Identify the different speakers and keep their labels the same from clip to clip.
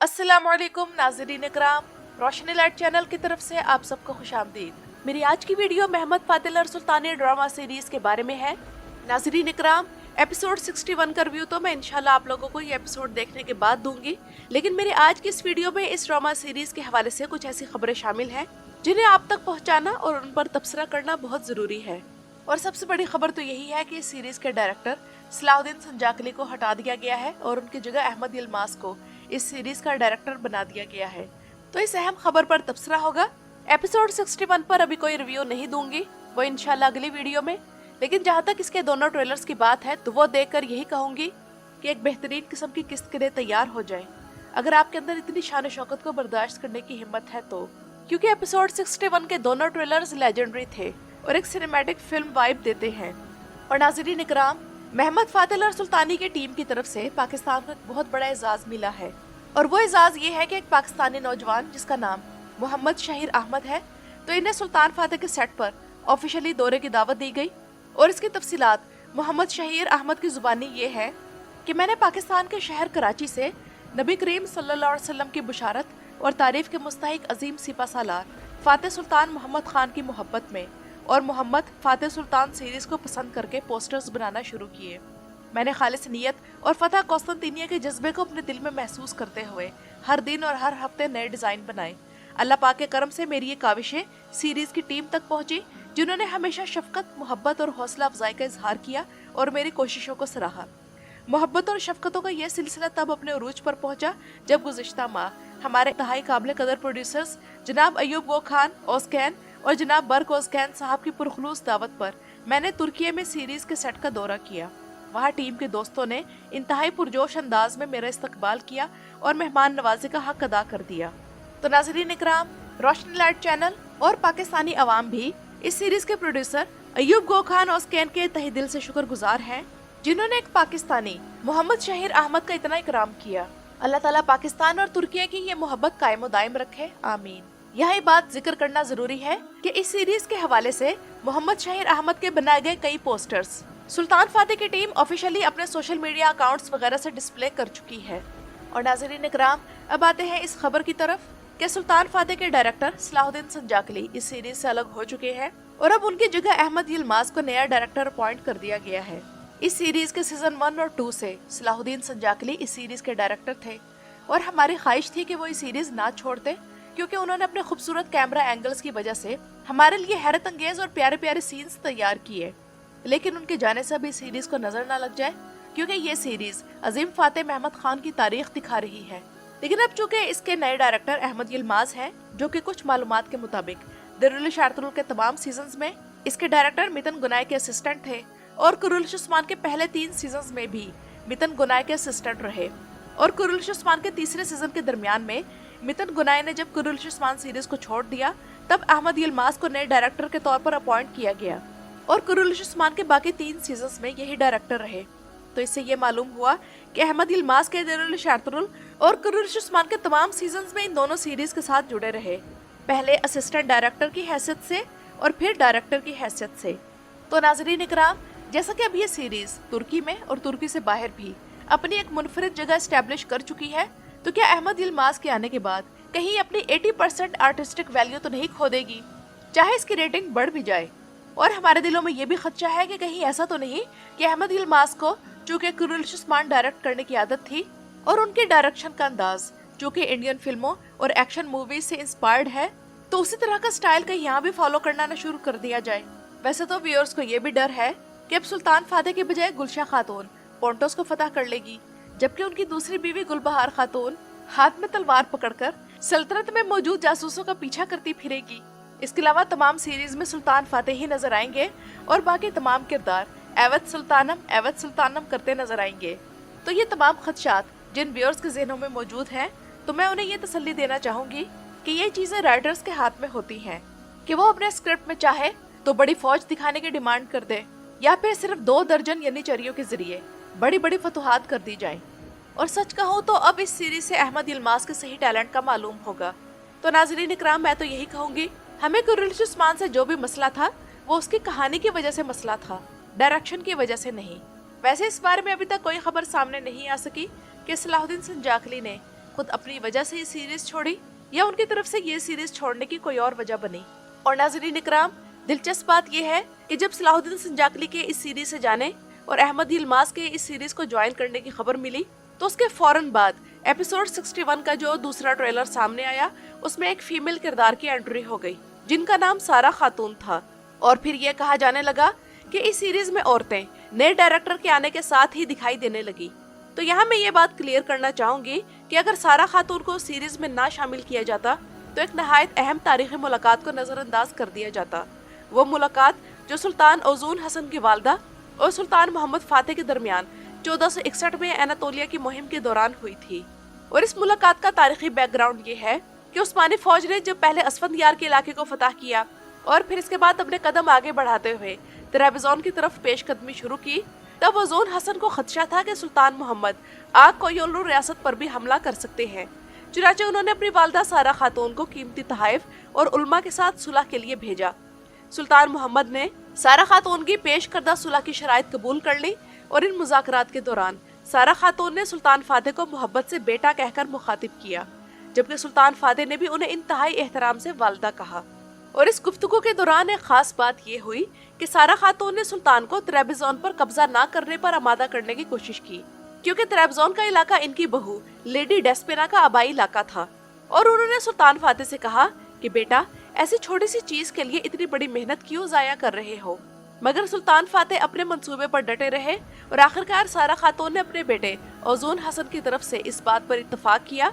Speaker 1: अस्सलामुअलैकुम नाज़रीन इकराम, रोशनी light channel की तरफ से आप सबको खुशामदीद। मेरी आज की वीडियो मोहम्मद फातिल और सुल्तानी ड्रामा सीरीज के बारे में है। नाज़रीन इकराम, एपिसोड 61 का रिव्यू तो मैं इंशाल्लाह आप लोगों को ये एपिसोड देखने के बाद दूंगी, लेकिन मेरी आज की इस वीडियो में इस ड्रामा सीरीज के हवाले से कुछ ऐसी खबरें शामिल हैं जिन्हें आप तक पहुँचाना और उन पर तबसरा करना बहुत ज़रूरी है। और सबसे बड़ी खबर तो यही है कि इस सीरीज के डायरेक्टर सलाहुद्दीन संजाकली को हटा दिया गया है और उनकी जगह अहमद यिल्माज़ को इस सीरीज का डायरेक्टर बना दिया गया है। तो इस अहम खबर पर तबसरा होगा। एपिसोड 61 पर अभी कोई रिव्यू नहीं दूंगी, वो इंशाल्लाह अगली वीडियो में। लेकिन जहाँ तक इसके दोनों ट्रेलर्स की बात है तो वो देखकर यही कहूंगी कि एक बेहतरीन किस्म की किस्त के लिए तैयार हो जाए, अगर आपके अंदर इतनी शान शौकत को बर्दाश्त करने की हिम्मत है तो। क्योंकि एपिसोड 61 के दोनों ट्रेलर्स लेजेंडरी थे और एक सिनेमैटिक फिल्म वाइब देते हैं। और नाज़रीन इकराम, मोहम्मद फातिल और सुल्तानी की टीम की तरफ से पाकिस्तान को एक बहुत बड़ा एजाज मिला है, और वो एजाज ये है कि एक पाकिस्तानी नौजवान जिसका नाम मोहम्मद शहीर अहमद है, तो इन्हें सुल्तान फातिह के सेट पर ऑफिशियली दौरे की दावत दी गई। और इसकी तफसीलात मोहम्मद शहीर अहमद की जुबानी ये है कि मैंने पाकिस्तान के शहर कराची से नबी करीम सल्लल्लाहु अलैहि वसल्लम की बुशारत और तारीफ के मुस्तहिक अजीम सिपा सालार फातिह सुल्तान मोहम्मद खान की मोहब्बत में और मोहम्मद फातिह सुल्तान सीरीज को पसंद करके पोस्टर्स बनाना शुरू किए। मैंने खालिस नियत और फतह कौस्तंतीनिया के जज्बे को अपने दिल में महसूस करते हुए हर दिन और हर हफ्ते नए डिजाइन बनाए। अल्लाह पाक के करम से मेरी ये काविशें सीरीज की टीम तक पहुंची, जिन्होंने हमेशा शफकत, मोहब्बत और हौसला अफजाई का इजहार किया और मेरी कोशिशों को सराहा। मोहब्बत और शफकतों का यह सिलसिला तब अपने उरूज पर पहुंचा जब गुज़िश्ता माह हमारे इंतहाई काबिल कदर प्रोड्यूसर्स जनाब अयूब गो खान ओस्कैन और जनाब बर्क ओस्कैन साहब की पुरखलूस दावत पर मैंने तुर्की में सीरीज के सेट का दौरा किया। वहाँ टीम के दोस्तों ने इंतहाई पुरजोश अंदाज में मेरा इस्तकबाल किया और मेहमान नवाजी का हक अदा कर दिया। तो नाज़रीन इकराम, रोशनी लाइट चैनल और पाकिस्तानी अवाम भी इस सीरीज के प्रोड्यूसर अयूब गो खान ओस्कैन के तहे दिल से शुक्रगुजार हैं, जिन्होंने एक पाकिस्तानी मोहम्मद शहीर अहमद का इतना इकराम किया। अल्लाह ताला पाकिस्तान और तुर्की की ये मोहब्बत कायम दायम रखे, आमीन। यही बात जिक्र करना जरूरी है कि इस सीरीज के हवाले से मोहम्मद शहीर अहमद के बनाए गए कई पोस्टर्स सुल्तान फातिह की टीम ऑफिशियली अपने सोशल मीडिया अकाउंट्स वगैरह से डिस्प्ले कर चुकी है। और नाज़रीन इकराम, अब आते हैं इस खबर की तरफ कि सुल्तान फातिह के डायरेक्टर सलाहुद्दीन संजाकली इस सीरीज से अलग हो चुके हैं और अब उनकी जगह अहमद यिल्माज़ को नया डायरेक्टर अपॉइंट कर दिया गया है। इस सीरीज के सीजन 1 और 2 से सलाहुद्दीन संजाकली इस सीरीज के डायरेक्टर थे और हमारी ख्वाहिश थी कि वो इस सीरीज ना छोड़ते, क्योंकि उन्होंने अपने खूबसूरत कैमरा एंगल्स की वजह से हमारे लिए हैरत अंगेज और प्यारे प्यारे सीन्स तैयार किए। लेकिन उनके जाने से भी सीरीज को नजर ना लग जाए, क्योंकि ये सीरीज अजीम फातिह मोहम्मद खान की तारीख दिखा रही है। लेकिन अब चूंकि इसके नए डायरेक्टर अहमद यिल्माज़ हैं, जो कि कुछ मालूमात के मुताबिक दरुल शारतुल के तमाम सीजन्स में इसके डायरेक्टर मितन गुनाई के असिस्टेंट थे और कुरुल्श उस्मान के पहले 3 सीजन्स में भी मितन गुनाई के असिस्टेंट रहे। और कुरुल्श उस्मान के तीसरे सीजन के दरमियान में मितन गुनाई ने जब कुरुल्श उस्मान सीरीज को छोड़ दिया, तब अहमद यिल्माज़ को नए डायरेक्टर के तौर पर अपॉइंट किया गया और कुरुल्श उस्मान के बाकी 3 सीजन्स में यही डायरेक्टर रहे। तो इससे ये मालूम हुआ कि अहमद यिल्माज़ के दरुल शारतुल और कुरुल्श उस्मान के तमाम सीजन्स में इन दोनों सीरीज के साथ जुड़े रहे, पहले असिस्टेंट डायरेक्टर की हैसियत से और फिर डायरेक्टर की हैसियत से। तो नाज़रीन इकराम, जैसा कि अब ये सीरीज तुर्की में और तुर्की से बाहर भी अपनी एक मुनफरिद जगह एस्टेब्लिश कर चुकी है, तो क्या अहमद यिल्माज़ के आने के बाद कहीं अपनी 80% आर्टिस्टिक वैल्यू तो नहीं खो देगी, चाहे इसकी रेटिंग बढ़ भी जाए। और हमारे दिलों में ये भी खदशा है कि कहीं ऐसा तो नहीं कि अहमद यिल्माज़ को चूँकि कुरुल्श उस्मान डायरेक्ट करने की आदत थी और उनके डायरेक्शन का अंदाज चूँकि इंडियन फिल्मों और एक्शन मूवीज से इंस्पायर्ड है, तो उसी तरह का स्टाइल कहीं यहाँ भी फॉलो करना न शुरू कर दिया जाए। वैसे तो व्यूअर्स को ये भी डर है कि अब सुल्तान फातिह के बजाय गुलशा खातून पोंटोस को फतह कर लेगी, जबकि उनकी दूसरी बीवी गुलबहार खातून हाथ में तलवार पकड़कर सल्तनत में मौजूद जासूसों का पीछा करती फिरेगी। इसके अलावा तमाम सीरीज में सुल्तान फातिह ही नजर आएंगे और बाकी तमाम किरदार एवत सुल्तानम करते नजर आएंगे। तो ये तमाम खदशात जिन व्यूअर्स के ज़हनों में मौजूद हैं, तो मैं उन्हें ये तसल्ली देना चाहूंगी कि ये चीजें राइटर्स के हाथ में होती हैं कि वो अपने स्क्रिप्ट में चाहे तो बड़ी फौज दिखाने की डिमांड कर दे, या फिर सिर्फ 2 दर्जन यानी चरियों के जरिए बड़ी बड़ी फतुहात कर दी जाए। और सच कहूँ तो अब इस सीरीज से अहमद यिल्माज़ के सही टैलेंट का मालूम होगा। तो नाज़रीन इकराम, मैं तो यही कहूँगी, हमें कुरुल्श उस्मान से जो भी मसला था वो उसकी कहानी की वजह से मसला था, डायरेक्शन की वजह से नहीं। वैसे इस बारे में अभी तक कोई खबर सामने नहीं आ सकी कि सलाहुद्दीन संजाकली ने खुद अपनी वजह से ये सीरीज छोड़ी या उनकी तरफ से ये सीरीज छोड़ने की कोई और वजह बनी। और नाज़रीन इकराम, दिलचस्प बात यह है कि जब सलाहुद्दीन संजाकली के इस सीरीज से जाने और अहमद यिल्माज़ के इस सीरीज को ज्वाइन करने की खबर मिली तो उसके फौरन बाद एपिसोड 61 का जो दूसरा ट्रेलर सामने आया उसमें एक फीमेल किरदार की एंट्री हो गई जिनका नाम सारा खातून था। और फिर यह कहा जाने लगा कि इस सीरीज में औरतें नए डायरेक्टर के आने के साथ ही दिखाई देने लगी। तो यहाँ मैं ये बात क्लियर करना चाहूंगी कि अगर सारा खातून को सीरीज में ना शामिल किया जाता तो एक नहायत अहम तारीखी मुलाकात को नजरअंदाज कर दिया जाता। वो मुलाकात जो सुल्तान ओज़ून हसन की वालदा और सुल्तान मोहम्मद फातेह के दरमियान 1461 में एनातोलिया की मुहिम के दौरान हुई थी। और इस मुलाकात का तारीखी बैकग्राउंड ये है कि उस्मानी फौज ने जब पहले अस्फंदियार के इलाके को फतह किया और फिर इसके बाद अपने कदम आगे बढ़ाते हुए ट्रेबज़ोन की तरफ पेशकदमी शुरू की, तब ओज़ून हसन को खदशा था कि सुल्तान मोहम्मद आग कोयलू रियासत पर भी हमला कर सकते हैं। चुनांचे उन्होंने अपनी वालदा सारा खातून को कीमती तहाइफ और उल्मा के साथ सुलह के लिए भेजा। सुल्तान मोहम्मद ने सारा खातून की पेश करदा सुलह की शराइत कबूल कर ली और इन मुज़ाकरात के दौरान सारा खातून ने सुल्तान फातेह को मोहब्बत से बेटा कहकर मुखातिब किया, जबकि सुल्तान फातेह ने भी उन्हें इंतहाई एहतराम से वालदा कहा। और इस गुफ्तगू के दौरान एक खास बात ये हुई कि सारा खातून ने सुल्तान को ट्रेबज़ोन पर कब्जा ना करने पर आमादा करने की कोशिश की, क्योंकि ट्रेबज़ोन का इलाका इनकी बहू लेडी डेस्पेना का आबाई इलाका था। और उन्होंने सुल्तान फातेह से कहा कि बेटा, ऐसी छोटी सी चीज के लिए इतनी बड़ी मेहनत क्यों जाया कर रहे हो। मगर सुल्तान फातेह अपने मंसूबे पर डटे रहे और आखिरकार सारा खातून ने अपने बेटे ओज़ून हसन की तरफ से इस बात पर इत्तफाक किया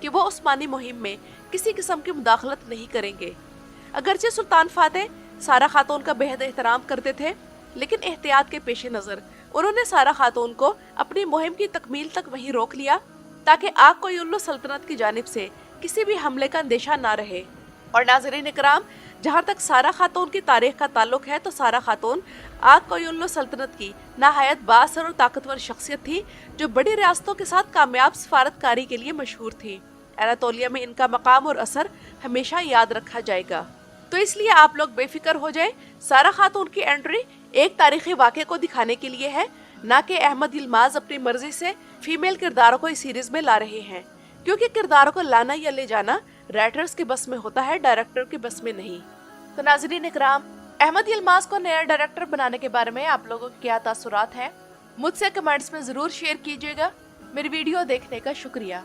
Speaker 1: कि वो उस्मानी मुहिम में किसी किस्म की मुदाखलत नहीं करेंगे। अगरचे सुल्तान फातेह सारा खातून का बेहद एहतराम करते थे, लेकिन एहतियात के पेश नजर उन्होंने सारा खातून को अपनी मुहिम की तकमील तक वहीं रोक लिया ताकि आग कोयलू सल्तनत की जानिब से किसी भी हमले का अंदेशा ना रहे। और नाज़रीन इकराम, जहाँ तक सारा खातून की तारीख का ताल्लुक है तो सारा खातून आग कोयलू सल्तनत की नहायत बाअसर और ताकतवर शख्सियत थी जो बड़ी रियासतों के साथ कामयाब सफारतकारी के लिए मशहूर थी। एनातोलिया में इनका मकाम और असर हमेशा याद रखा जाएगा। तो इसलिए आप लोग बेफिक्र हो जाए, सारा खातून की एंट्री एक तारीखी वाक़े को दिखाने के लिए है, ना कि अहमद यिल्माज़ अपनी मर्जी से फीमेल किरदारों को इस सीरीज में ला रहे हैं, क्योंकि किरदारों को लाना या ले जाना राइटर्स के बस में होता है, डायरेक्टर के बस में नहीं। तो नाज़रीन इकराम, अहमद यिल्माज़ को नया डायरेक्टर बनाने के बारे में आप लोगों के क्या तासुरात हैं, मुझसे कमेंट्स में ज़रूर शेयर कीजिएगा। मेरी वीडियो देखने का शुक्रिया।